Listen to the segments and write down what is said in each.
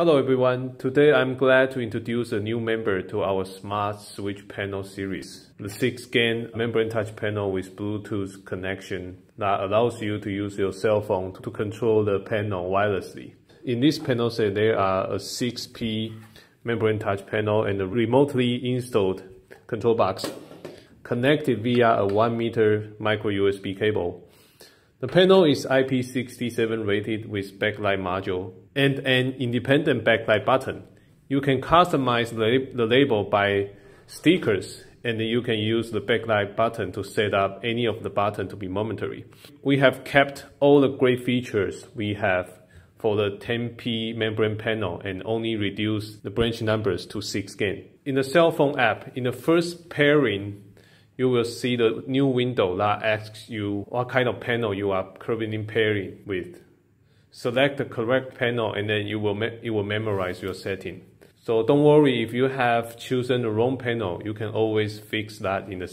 Hello everyone, today I'm glad to introduce a new member to our Smart Switch Panel series. The 6-GaN membrane touch panel with Bluetooth connection that allows you to use your cell phone to control the panel wirelessly. In this panel set, there are a 6P membrane touch panel and a remotely installed control box connected via a 1 meter micro USB cable. The panel is IP67 rated with backlight module and an independent backlight button. You can customize the label by stickers, and you can use the backlight button to set up any of the buttons to be momentary. We have kept all the great features we have for the 10P membrane panel and only reduce the branch numbers to 6-GaN. In the Cellphone app, in the first pairing, you will see the new window that asks you what kind of panel you are currently pairing with. Select the correct panel and then it will memorize your setting. So don't worry if you have chosen the wrong panel, you can always fix that in the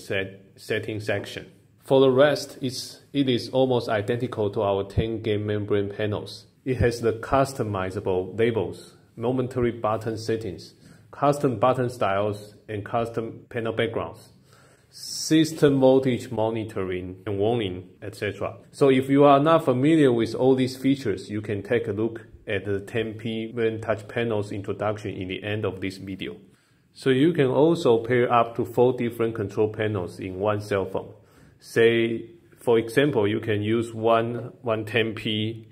setting section. For the rest, it is almost identical to our 10-GaN membrane panels. It has the customizable labels, momentary button settings, custom button styles, and custom panel backgrounds, system voltage monitoring and warning, etc. So if you are not familiar with all these features, you can take a look at the 10P membrane touch panels introduction in the end of this video. So you can also pair up to 4 different control panels in one cell phone. Say, for example, you can use one 10P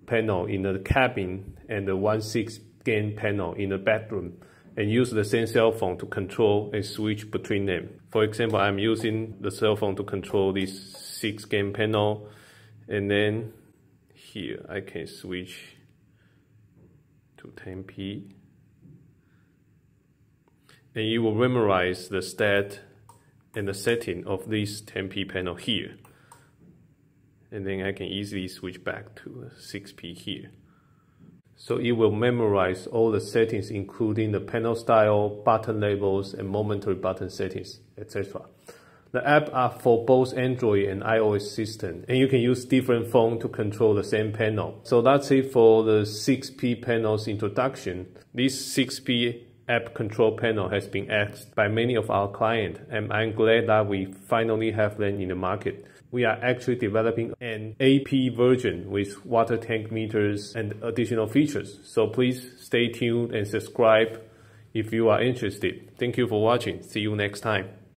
panel in the cabin and the 6-GaN panel in the bedroom, and use the same cell phone to control and switch between them. For example, I'm using the cell phone to control this 6-GaN panel, and then here I can switch to 10P, and it will memorize the stat and the setting of this 10P panel here, and then I can easily switch back to 6P here. So it will memorize all the settings, including the panel style, button labels, and momentary button settings, etc. The app are for both Android and iOS system, and you can use different phones to control the same panel. So that's it for the 6P panels introduction. This 6P app control panel has been asked by many of our clients, and I'm glad that we finally have them in the market. We are actually developing an AP version with water tank meters and additional features. So please stay tuned and subscribe if you are interested. Thank you for watching. See you next time.